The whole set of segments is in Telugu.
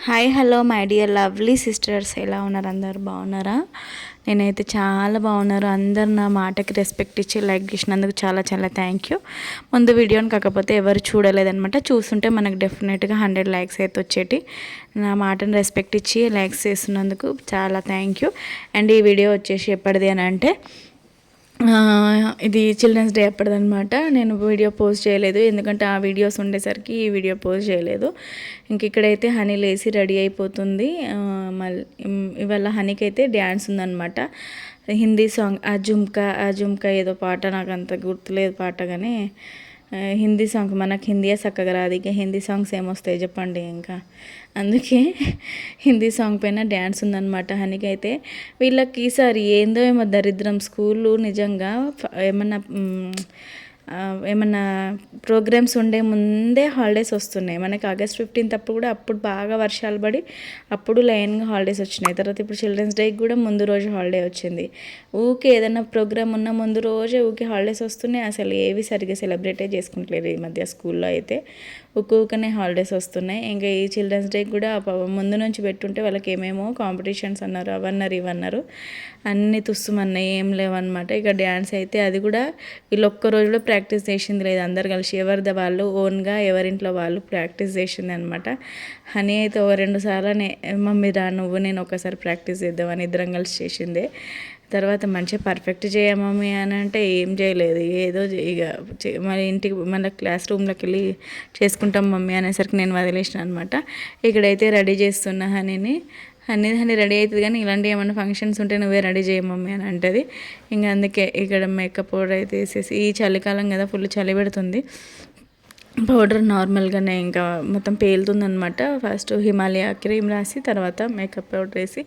Hi hello my dear lovely sisters, ఎలా ఉన్నారు? అందరు బాగున్నారా? నేనైతే చాలా బాగున్నారు. అందరు నా మాటకి రెస్పెక్ట్ ఇచ్చి లైక్ చేసినందుకు చాలా చాలా థ్యాంక్ యూ. ముందు వీడియోని కాకపోతే ఎవరు చూడలేదనమాట, చూస్తుంటే మనకు డెఫినెట్గా 100 లైక్స్ అయితే వచ్చేటి. నా మాటను రెస్పెక్ట్ ఇచ్చి లైక్స్ చేస్తున్నందుకు చాలా థ్యాంక్ యూ. అండ్ ఈ వీడియో వచ్చేసి ఎప్పటిది అని అంటే ఇది చిల్డ్రన్స్ డే అప్పటిదనమాట. నేను వీడియో పోస్ట్ చేయలేదు, ఎందుకంటే ఆ వీడియోస్ ఉండేసరికి ఈ వీడియో పోస్ట్ చేయలేదు. ఇంక ఇక్కడైతే హనీ లేసి రెడీ అయిపోతుంది. మళ్ళీ ఇవాళ హనీకి అయితే డ్యాన్స్ ఉందన్నమాట. హిందీ సాంగ్ ఆ జుమ్కా ఏదో పాట, నాకు అంత గుర్తులేదు పాట, కానీ హిందీ సాంగ్. మనకు హిందీయే చక్కగా రాదు, ఇక హిందీ సాంగ్స్ ఏమొస్తాయి చెప్పండి. ఇంకా అందుకే హిందీ సాంగ్ పైన డ్యాన్స్ ఉందన్నమాట హనీకి అయితే. వీళ్ళకి ఈసారి ఏందో ఏమో దరిద్రం, స్కూళ్ళు నిజంగా ఏమన్నా ప్రోగ్రామ్స్ ఉండే ముందే హాలిడేస్ వస్తున్నాయి. మనకి ఆగస్ట్ 15 అప్పుడు కూడా అప్పుడు బాగా వర్షాలు పడి అప్పుడు లైన్గా హాలిడేస్ వచ్చినాయి. తర్వాత ఇప్పుడు చిల్డ్రన్స్ డేకి కూడా ముందు రోజు హాలిడే వచ్చింది. ఊకే ఏదైనా ప్రోగ్రామ్ ఉన్న ముందు రోజే ఊకే హాలిడేస్ వస్తున్నాయి. అసలు ఏవి సరిగ్గా సెలబ్రేటే చేసుకుంటలేరు ఈ మధ్య స్కూల్లో అయితే. ఊకనే హాలిడేస్ వస్తున్నాయి. ఇంకా ఈ చిల్డ్రన్స్ డేకి కూడా ముందు నుంచి పెట్టుంటే వాళ్ళకి ఏమేమో కాంపిటీషన్స్ అన్నారు, అవన్నారు ఇవన్నారు, అన్నీ తుస్సుమన్నాయి, ఏం లేవన్నమాట. ఇక డ్యాన్స్ అయితే అది కూడా వీళ్ళు ఒక్కరోజు కూడా ప్రాక్టీస్ చేసింది లేదు. అందరు కలిసి ఎవరిది వాళ్ళు ఓన్గా ఎవరింట్లో వాళ్ళు ప్రాక్టీస్ చేసింది అనమాట. హనీ అయితే ఒక 2 సార్లు మమ్మీ రా నువ్వు నేను ఒకసారి ప్రాక్టీస్ చేద్దామని ఇద్దరం కలిసి చేసిందే. తర్వాత మంచిగా పర్ఫెక్ట్ చేయ మమ్మీ అని అంటే ఏం చేయలేదు, ఏదో ఇక మన ఇంటికి మన క్లాస్ రూమ్లోకి వెళ్ళి చేసుకుంటాం మమ్మీ అనేసరికి నేను వదిలేసిన అనమాట. ఇక్కడైతే రెడీ చేస్తున్నా హనీని. హనీ రెడీ అవుతుంది, కానీ ఇలాంటి ఏమైనా ఫంక్షన్స్ ఉంటే నువ్వే రెడీ చేయ మమ్మీ అని అంటుంది. ఇంకా అందుకే ఇక్కడ మేకప్ పౌడర్ అయితే వేసేసి, ఈ చలికాలం కదా ఫుల్ చలి పెడుతుంది, పౌడర్ నార్మల్గానే ఇంకా మొత్తం పేలుతుందనమాట. ఫస్ట్ హిమాలయ క్రీమ్ రాసి తర్వాత మేకప్ పౌడర్ వేసి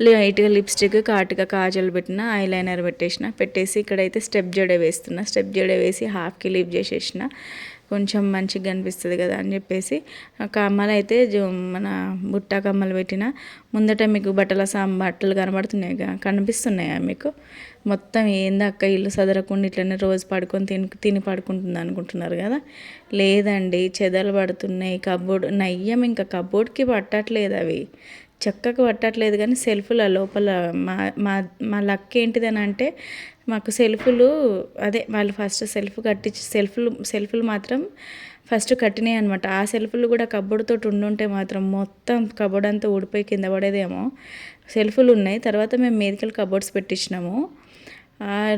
లైట్గా లిప్స్టిక్ కాటుగా కాజల్ పెట్టిన, ఐలైనర్ పెట్టేసి ఇక్కడైతే స్టెప్ జడ వేస్తున్నా. స్టెప్ జడ వేసి హాఫ్కి లిప్ చేసేసిన, కొంచెం మంచిగా కనిపిస్తుంది కదా అని చెప్పేసి. కమ్మలు అయితే మన బుట్ట కమ్మలు పెట్టిన. ముందట మీకు బట్టలు కనబడుతున్నాయి, కనిపిస్తున్నాయా మీకు? మొత్తం ఏంది అక్క ఇల్లు సదరకుండా ఇట్లనే రోజు పడుకొని తిని పడుకుంటుంది అనుకుంటున్నారు కదా. లేదండి, చెదలు పడుతున్నాయి. కబోర్డ్ నయ్యం, ఇంకా కబోర్డ్కి పట్టట్లేదు, అవి చక్కగా పట్టట్లేదు. కానీ సెల్ఫ్ల లోపల మా మా మా లక్ ఏంటిదని అంటే, మాకు సెల్ఫ్లు అదే వాళ్ళు ఫస్ట్ కట్టించి సెల్ఫ్లు మాత్రం ఫస్ట్ కట్టినాయి అనమాట. ఆ సెల్ఫ్లు కూడా కబోర్డ్ తోటి ఉండుంటే మాత్రం మొత్తం కబోర్డ్ అంతా ఊడిపోయి కింద పడేదేమో. సెల్ఫ్లు ఉన్నాయి, తర్వాత మేము మీదికల్ కబోర్డ్స్ పెట్టించినాము.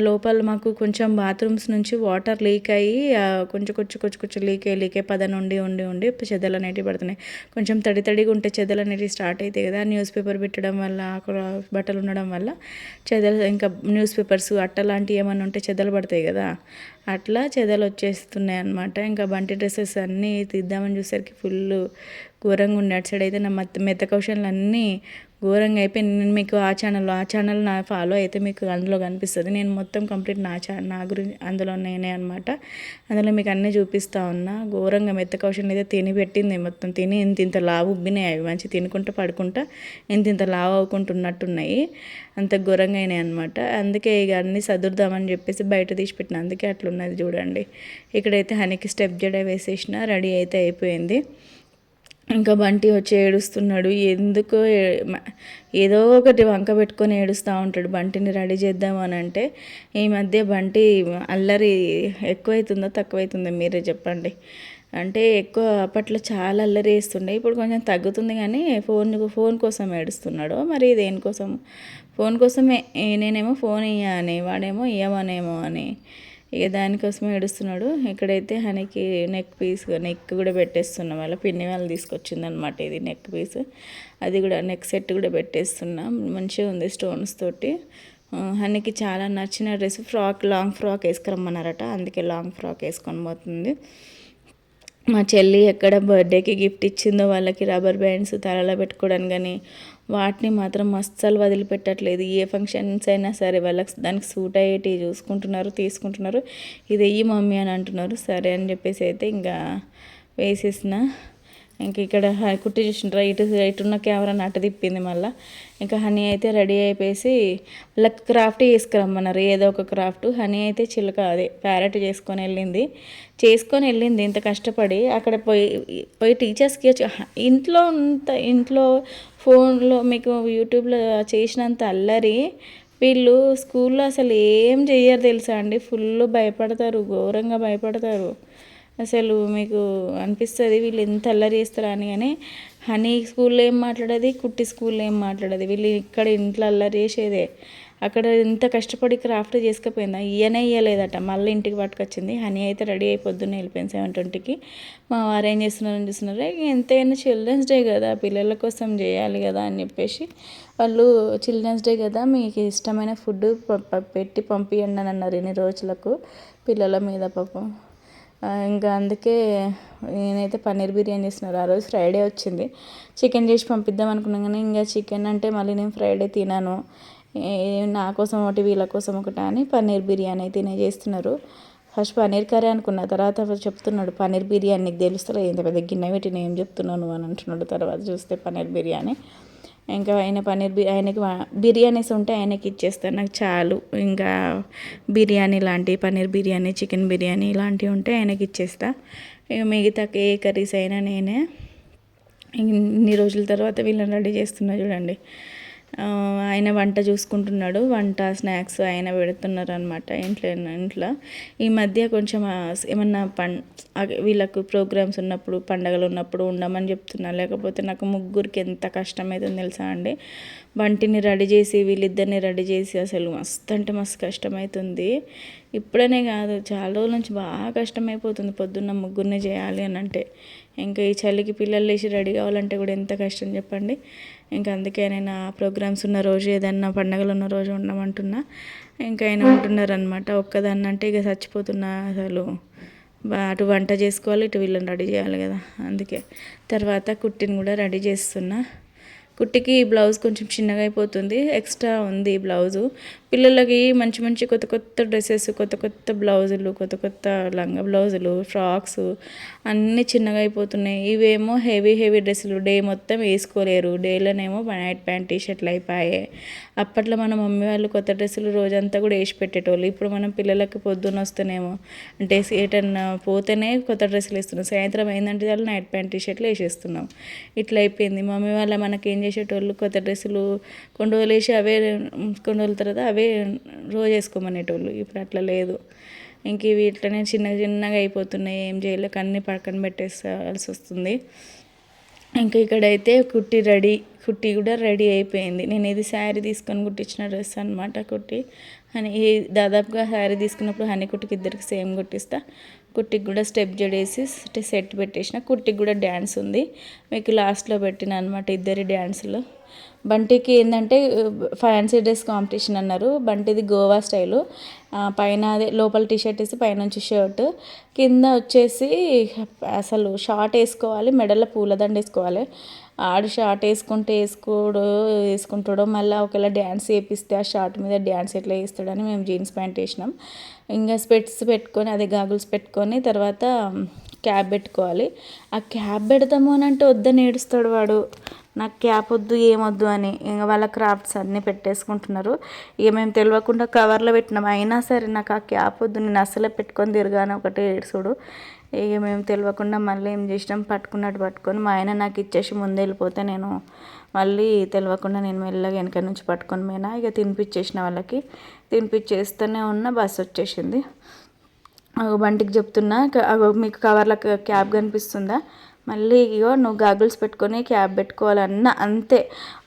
లోపల మాకు కొంచెం బాత్రూమ్స్ నుంచి వాటర్ లీక్ అయ్యి కొంచెం లీక్ అయ్యి పద నుండి ఉండి చెదలు అనేటివి పడుతున్నాయి. కొంచెం తడిగా ఉంటే చెదలు అనేటివి స్టార్ట్ అవుతాయి కదా, న్యూస్ పేపర్ పెట్టడం వల్ల, బట్టలు ఉండడం వల్ల చెదలు, ఇంకా న్యూస్ పేపర్స్ అట్ట లాంటివి ఏమైనా ఉంటే చెదలు పడతాయి కదా, అట్లా చెదలు వచ్చేస్తున్నాయి అనమాట. ఇంకా బంటి డ్రెస్సెస్ అన్నీ తీద్దామని చూసరికి ఫుల్ ఘోరంగా ఉండే. అటు సైడ్ అయితే నా మెత్త కౌషన్లు అన్నీ ఘోరంగా అయిపోయి. నేను మీకు ఆ ఛానల్ నా ఫాలో అయితే మీకు అందులో కనిపిస్తుంది. నేను మొత్తం కంప్లీట్ నా గురించి అందులో నేనే అనమాట. అందులో మీకు అన్నీ చూపిస్తూ ఉన్నా. ఘోరంగా మెత్త కౌషన్ అయితే తిని పెట్టింది, మొత్తం తిని ఇంత లావు ఉబ్బినాయి అవి. మంచి తినుకుంటా పడుకుంటా ఇంత లావు అవ్వుకుంటున్నట్టున్నాయి, అంత ఘోరంగా అయినాయి అనమాట. అందుకే ఇక అన్నీ సదురుదామని చెప్పేసి బయట తీసి పెట్టిన, అందుకే అట్లున్నది చూడండి. ఇక్కడైతే హనీకి స్టెప్ జడ వేసేసిన, రెడీ అయితే అయిపోయింది. ఇంకా బంటి వచ్చి ఏడుస్తున్నాడు. ఎందుకో ఏదో ఒకటి వంక పెట్టుకొని ఏడుస్తూ ఉంటాడు బంటిని రెడీ చేద్దాం అని అంటే. ఈ మధ్య బంటి అల్లరి ఎక్కువైతుందో తక్కువైతుందో మీరే చెప్పండి. అంటే ఎక్కువ అప్పట్లో చాలా అల్లరి వేస్తుండే, ఇప్పుడు కొంచెం తగ్గుతుంది, కానీ ఫోన్ కోసం ఏడుస్తున్నాడు. మరి దేనికోసం? ఫోన్ కోసమే. నేనేమో ఫోన్ ఇయ్యని, వాడేమో ఇయ్యమనేమో అని, ఇక దానికోసమే ఏడుస్తున్నాడు. ఇక్కడైతే హనీకి నెక్ కూడా పెట్టేస్తున్నాం. వాళ్ళ పిన్ని వాళ్ళు తీసుకొచ్చిందనమాట ఇది నెక్ పీస్, అది కూడా నెక్ సెట్ కూడా పెట్టేస్తున్నాం. మంచిగా ఉంది స్టోన్స్ తోటి. హనీకి చాలా నచ్చిన డ్రెస్ లాంగ్ ఫ్రాక్ వేసుకురమ్మన్నారట, అందుకే లాంగ్ ఫ్రాక్ వేసుకొని పోతుంది. మా చెల్లి ఎక్కడ బర్త్డేకి గిఫ్ట్ ఇచ్చిందో వాళ్ళకి రబ్బర్ బ్యాండ్స్ తలలో పెట్టుకోవడానికి, కానీ వాటిని మాత్రం అస్సలు వదిలిపెట్టట్లేదు. ఏ ఫంక్షన్స్ అయినా సరే వాళ్ళకి దానికి సూట్ అయ్యేటి తీసుకుంటున్నారు. ఇది వెయ్యి మమ్మీ అని అంటున్నారు. సరే అని చెప్పేసి అయితే ఇంకా వేసేసిన. ఇంక ఇక్కడ కుట్టి చూసిండ్రా, ఇటు ఉన్న కెమెరాని అటు తిప్పింది మళ్ళీ. ఇంకా హనీ అయితే రెడీ అయిపోయేసి వాళ్ళకి క్రాఫ్ట్ చేసుకురమ్మన్నారు, ఏదో ఒక క్రాఫ్ట్. హనీ అయితే చిలుక అదే ప్యారెట్ చేసుకొని వెళ్ళింది ఇంత కష్టపడి. అక్కడ పోయి టీచర్స్కి ఇంట్లో ఫోన్లో మీకు యూట్యూబ్లో చేసినంత అల్లరి వీళ్ళు స్కూల్లో అసలు ఏం చెయ్యరు తెలుసా అండి. ఫుల్ భయపడతారు, ఘోరంగా భయపడతారు. అసలు మీకు అనిపిస్తుంది వీళ్ళు ఎంత అల్లరి చేస్తారా అని. కానీ హనీ స్కూల్లో ఏం మాట్లాడేది, కుట్టి స్కూల్లో ఏం మాట్లాడేది, వీళ్ళు ఇక్కడ ఇంట్లో అల్లరి చేసేదే. అక్కడ ఎంత కష్టపడి క్రాఫ్ట్ చేసుకపోయిందా, ఇయ్యలేదట, మళ్ళీ ఇంటికి పట్టుకొచ్చింది. హనీ అయితే రెడీ అయి పొద్దున్నే వెళ్ళిపోయింది 7:20కి. మా వారు ఏం చేస్తున్నారని చూస్తున్నారు. ఎంతైనా చిల్డ్రన్స్ డే కదా, పిల్లల కోసం చేయాలి కదా అని చెప్పేసి వాళ్ళు చిల్డ్రన్స్ డే కదా మీకు ఇష్టమైన ఫుడ్ పెట్టి పంపియండి అని అన్నారు ఇన్ని రోజులకు పిల్లల మీద పాపం. ఇంకా అందుకే నేనైతే పన్నీర్ బిర్యానీ చేస్తున్నారు. ఆ రోజు ఫ్రైడే వచ్చింది, చికెన్ చేసి పంపిద్దాం అనుకున్నాను. కానీ ఇంకా చికెన్ అంటే మళ్ళీ నేను ఫ్రైడే తినాను, నా కోసం ఒకటి వీళ్ళ కోసం ఒకటి అని పన్నీర్ బిర్యానీ అయితే చేస్తున్నారు. ఫస్ట్ పన్నీర్ కర్రీ అనుకున్న, తర్వాత చెప్తున్నాడు పన్నీర్ బిర్యానీ నీకు తెలుస్తలే, ఇంత పెద్ద గిన్నె పెట్టి నేను చెప్తున్నాను అని అంటున్నాడు. తర్వాత చూస్తే పన్నీర్ బిర్యానీ. ఇంకా ఆయనకి బిర్యానీస్ ఉంటే ఆయనకి ఇచ్చేస్తాను, నాకు చాలు. ఇంకా బిర్యానీ లాంటివి, పన్నీర్ బిర్యానీ, చికెన్ బిర్యానీ ఇలాంటివి ఉంటే ఆయనకి ఇచ్చేస్తా. ఇక మిగతా ఏ కర్రీస్ అయినా నేనే. ఇన్ని రోజుల తర్వాత వీళ్ళని రెడీ చేస్తున్నా చూడండి. ఆయన వంట చూసుకుంటున్నాడు, వంట స్నాక్స్ ఆయన పెడుతున్నారు అనమాట ఇంట్లో. ఈ మధ్య కొంచెం ఏమన్నా వీళ్ళకు ప్రోగ్రామ్స్ ఉన్నప్పుడు, పండగలు ఉన్నప్పుడు ఉండమని చెప్తున్నా, లేకపోతే నాకు ముగ్గురికి ఎంత కష్టమవుతుందో తెలుసా అండి. వంటిని రెడీ చేసి వీళ్ళిద్దరిని రెడీ చేసి అసలు మస్తు అంటే మస్తు కష్టమవుతుంది. ఇప్పుడనే కాదు, చాలా రోజుల నుంచి బాగా కష్టమైపోతుంది పొద్దున్న ముగ్గురిని చేయాలి అని అంటే. ఇంకా ఈ చలికి పిల్లలు లేచి రెడీ కావాలంటే కూడా ఎంత కష్టం చెప్పండి. ఇంకా అందుకే నేను ఆ ప్రోగ్రామ్స్ ఉన్న రోజు, ఏదన్నా పండగలు ఉన్న రోజు ఉండమంటున్నా. ఇంకా ఆయన ఉంటున్నారనమాట. ఒక్కదాన్ని అంటే ఇక చచ్చిపోతున్నా అసలు. అటు వంట చేసుకోవాలి, ఇటు వీళ్ళని రెడీ చేయాలి కదా. అందుకే తర్వాత కుట్టిని కూడా రెడీ చేస్తున్నా. కుట్టికి బ్లౌజ్ కొంచెం చిన్నగా అయిపోతుంది, ఎక్స్ట్రా ఉంది బ్లౌజు. పిల్లలకి మంచి కొత్త డ్రెస్సెస్, కొత్త బ్లౌజులు, కొత్త లంగా బ్లౌజులు, ఫ్రాక్స్ అన్నీ చిన్నగా అయిపోతున్నాయి. ఇవేమో హెవీ డ్రెస్సులు డే మొత్తం వేసుకోలేరు. డేలోనేమో నైట్ ప్యాంట్, టీషర్ట్లు అయిపోయాయి. అప్పట్లో మన మమ్మీ వాళ్ళు కొత్త డ్రెస్సులు రోజంతా కూడా వేసి పెట్టేటోళ్ళు. ఇప్పుడు మనం పిల్లలకి పొద్దున్న వస్తేనేమో అంటే ఏటన్నా పోతేనే కొత్త డ్రెస్సులు వేస్తున్నాం, సాయంత్రం అయిందంటే చాలు నైట్ ప్యాంట్, టీషర్ట్లు వేసేస్తున్నాం. ఇట్లా అయిపోయింది. మమ్మీ వాళ్ళ మనకేం చేసేటోళ్ళు, కొత్త డ్రెస్సులు కొన్ని రోజులు వేసి కొన్ని రోజుల తర్వాత అవే రోజు వేసుకోమనేటోళ్ళు. ఇప్పుడు అట్లా లేదు. ఇంక ఇవి ఇట్లనే చిన్నగా అయిపోతున్నాయి. ఏం చేయలేక అన్నీ పక్కన పెట్టేసాల్సి వస్తుంది. ఇంకా ఇక్కడైతే కుట్టి కూడా రెడీ అయిపోయింది. నేను ఇది శారీ తీసుకొని కుట్టించిన డ్రెస్ అనమాట. కుట్టి దాదాపుగా శారీ తీసుకున్నప్పుడు హనీ కుట్టికి ఇద్దరికి సేమ్ కుట్టిస్తా. కుట్టికి కూడా స్టెప్ జడేసి సెట్ పెట్టేసిన. కుట్టికి కూడా డ్యాన్స్ ఉంది, మీకు లాస్ట్లో పెట్టిన అనమాట ఇద్దరి డ్యాన్సులు. బంటికి ఏంటంటే ఫ్యాన్సీ డ్రెస్ కాంపిటీషన్ అన్నారు. బంటిది గోవా స్టైలు, పైన అదే లోపల టీషర్ట్ వేసి పైనుంచి షర్ట్, కింద వచ్చేసి అసలు షార్ట్ వేసుకోవాలి, మెడలో పూలదండ వేసుకోవాలి. ఆడు షార్ట్ వేసుకుంటాడో మళ్ళీ ఒకవేళ డ్యాన్స్ వేపిస్తే ఆ షార్ట్ మీద డ్యాన్స్ ఎట్లా వేస్తాడని మేము జీన్స్ ప్యాంట్ వేసినాం. ఇంకా స్పెట్స్ పెట్టుకొని, అదే గాగుల్స్ పెట్టుకొని తర్వాత క్యాప్ పెట్టుకోవాలి. ఆ క్యాప్ పెడతాము అని అంటే వద్దని ఏడుస్తాడు వాడు, నాకు క్యాప్ వద్దు ఏమొద్దు అని. ఇంకా వాళ్ళ క్రాఫ్ట్స్ అన్నీ పెట్టేసుకుంటున్నారు. ఇక మేము తెలియకుండా కవర్లో పెట్టినాం, అయినా సరే నాకు ఆ క్యాప్ వద్దు, నేను అసలే పెట్టుకొని తిరగాను ఒకటే ఏడుసుడు. ఇక మేము తెలియకుండా మళ్ళీ ఏం చేసినాం, పట్టుకొని మా ఆయన నాకు ఇచ్చేసి ముందు వెళ్ళిపోతే నేను మళ్ళీ తెలియకుండా నేను మెల్లగా వెనక నుంచి పట్టుకొని పోయినా. ఇక తినిపించేసిన వాళ్ళకి, తినిపించేస్తూనే ఉన్న బస్సు వచ్చేసింది. బంటికి చెప్తున్నా, మీకు కవర్లో క్యాప్ కనిపిస్తుందా, మళ్ళీ ఇగో నువ్వు గాగుల్స్ పెట్టుకొని క్యాప్ పెట్టుకోవాలన్నా అంతే.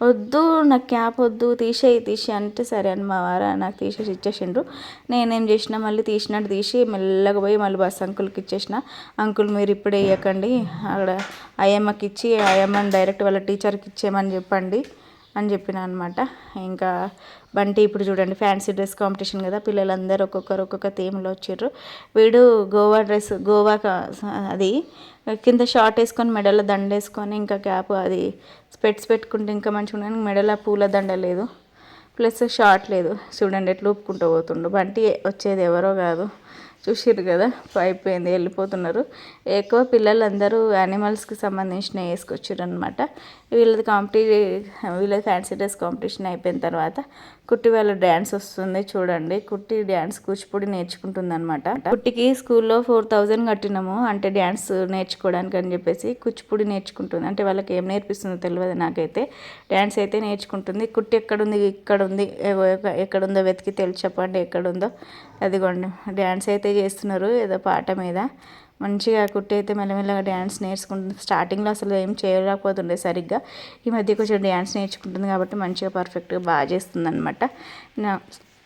వద్దు నాకు క్యాప్ వద్దు, తీసేయి అంటే సరే అని మా వారు నాకు తీసేసి ఇచ్చేసిండ్రు. నేనేం చేసిన, మళ్ళీ తీసినట్టు తీసి మెల్లగా పోయి మళ్ళీ బస్ అంకుల్కి ఇచ్చేసిన. అంకుల్ మీరు ఇప్పుడే వేయకండి, అక్కడ అయ్యమ్మకి ఇచ్చి అయ్యమ్మని డైరెక్ట్ వాళ్ళ టీచర్కి ఇచ్చేయమని చెప్పండి అని చెప్పిన అనమాట. ఇంకా బంటి ఇప్పుడు చూడండి ఫ్యాన్సీ డ్రెస్ కాంపిటీషన్ కదా, పిల్లలందరూ ఒక్కొక్క థీమ్లో వచ్చారు. వీడు గోవా అది కింద షార్ట్ వేసుకొని మెడలో దండ వేసుకొని ఇంకా క్యాప్ అది స్పెట్స్ పెట్టుకుంటే ఇంకా మంచిగా ఉండని, మెడలో పూల దండ లేదు, ప్లస్ షార్ట్ లేదు. చూడండి ఎట్లా ఊపుకుంటూ పోతుండు. బంటి వచ్చేది ఎవరో కాదు, చూసిర్రు కదా, అయిపోయింది, వెళ్ళిపోతున్నారు. ఎక్కువ పిల్లలందరూ యానిమల్స్కి సంబంధించినవి వేసుకొచ్చారు అనమాట. వీళ్ళది ఫ్యాన్సీ డ్రెస్ కాంపిటీషన్ అయిపోయిన తర్వాత కుట్టి వాళ్ళ డ్యాన్స్ వస్తుంది చూడండి. కుట్టి డ్యాన్స్ కూచిపూడి నేర్చుకుంటుంది అనమాట. కుట్టికి స్కూల్లో 4000 కట్టినాము, అంటే డ్యాన్స్ నేర్చుకోవడానికి అని చెప్పేసి. కూచిపూడి నేర్చుకుంటుంది, అంటే వాళ్ళకి ఏం నేర్పిస్తుందో తెలియదు నాకైతే. డ్యాన్స్ అయితే నేర్చుకుంటుంది. కుట్టి ఎక్కడుంది, ఇక్కడ ఉంది, ఎక్కడుందో వెతికి తెలిసి చెప్పండి ఎక్కడుందో. అదిగోండి డ్యాన్స్ అయితే చేస్తున్నారు ఏదో పాట మీద. మంచిగా కుట్టి అయితే మెల్లమెల్లగా డ్యాన్స్ నేర్చుకుంటుంది. స్టార్టింగ్లో అసలు ఏం చేయలేకపోతుండే సరిగ్గా. ఈ మధ్య కొంచెం డ్యాన్స్ నేర్చుకుంటుంది కాబట్టి మంచిగా పర్ఫెక్ట్గా బాగా చేస్తుంది అనమాట.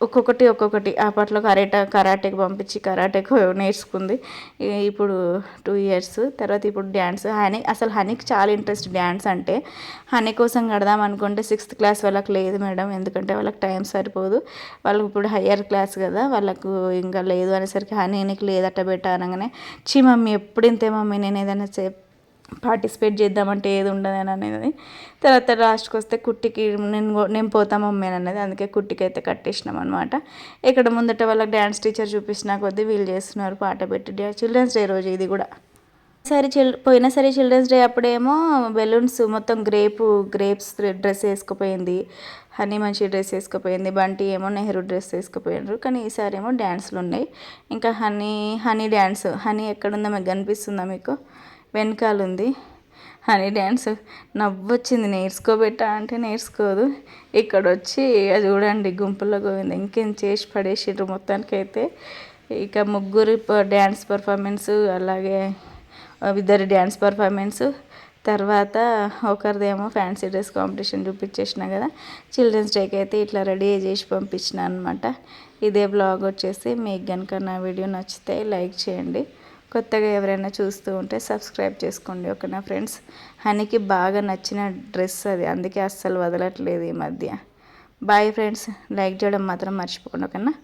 ఒక్కొక్కటి అప్పట్లో కరాటేకి పంపించి కరాటేకు నేర్చుకుంది. ఇప్పుడు 2 years తర్వాత ఇప్పుడు డ్యాన్స్. హనీకి చాలా ఇంట్రెస్ట్ డ్యాన్స్ అంటే. హనీ కోసం కడదాం అనుకుంటే 6th class వాళ్ళకి లేదు మేడం, ఎందుకంటే వాళ్ళకి టైం సరిపోదు. వాళ్ళకి ఇప్పుడు హయ్యర్ క్లాస్ కదా, వాళ్ళకు ఇంకా లేదు అనేసరికి హనీకి లేదట బెట్ట అనగానే, చీ మమ్మీ ఎప్పుడు ఇంతే మమ్మీ, నేను ఏదైనా పార్టిసిపేట్ చేద్దామంటే ఏది ఉండదని అనేది. తర్వాత లాస్ట్కి వస్తే కుట్టికి నేను పోతా మమ్మీ అని అనేది. అందుకే కుట్టికి అయితే కట్టేసినాం అనమాట. ఇక్కడ ముందట వాళ్ళకి డ్యాన్స్ టీచర్ చూపించిన కొద్దీ వీళ్ళు చేస్తున్నారు పాట పెట్టి. చిల్డ్రన్స్ డే రోజు ఇది కూడా. పోయినసారి చిల్డ్రన్స్ డే అప్పుడేమో బెలూన్స్ మొత్తం గ్రేప్స్ డ్రెస్ వేసుకుపోయింది. హనీ మంచి డ్రెస్ వేసుకుపోయింది. బంటి ఏమో నెహ్రూ డ్రెస్ వేసుకుపోయినారు. కానీ ఈసారి ఏమో డ్యాన్స్లు ఉన్నాయి. ఇంకా హనీ డ్యాన్స్. హనీ ఎక్కడుందో మీకు కనిపిస్తుందా? మీకు వెనకాల ఉంది హనీ డ్యాన్స్. నవ్వొచ్చింది. నేర్చుకోబెట్టా అంటే నేర్చుకోదు. ఇక్కడ వచ్చి చూడండి గుంపులో గోవింది ఇంకేం చేసి పడేసిర్రు మొత్తానికైతే. ఇక ముగ్గురు డ్యాన్స్ పర్ఫార్మెన్స్, అలాగే ఇద్దరు డ్యాన్స్ పర్ఫార్మెన్స్, తర్వాత ఒకరిదేమో ఫ్యాన్సీ డ్రెస్ కాంపిటీషన్ చూపించేసిన కదా. చిల్డ్రన్స్ డేకి అయితే ఇట్లా రెడీ చేసి పంపించిన అనమాట. ఇదే బ్లాగ్ వచ్చేసి. మీకు కనుక నా వీడియో నచ్చితే లైక్ చేయండి. కొత్తగా ఎవరైనా చూస్తూ ఉంటే సబ్స్క్రైబ్ చేసుకోండి ఓకేనా ఫ్రెండ్స్. హనీకి బాగా నచ్చిన డ్రెస్ అది, అందుకే అస్సలు వదలట్లేదు ఈ మధ్య. బాయ్ ఫ్రెండ్స్, లైక్ చేయడం మాత్రం మర్చిపోకండి ఓకేనా.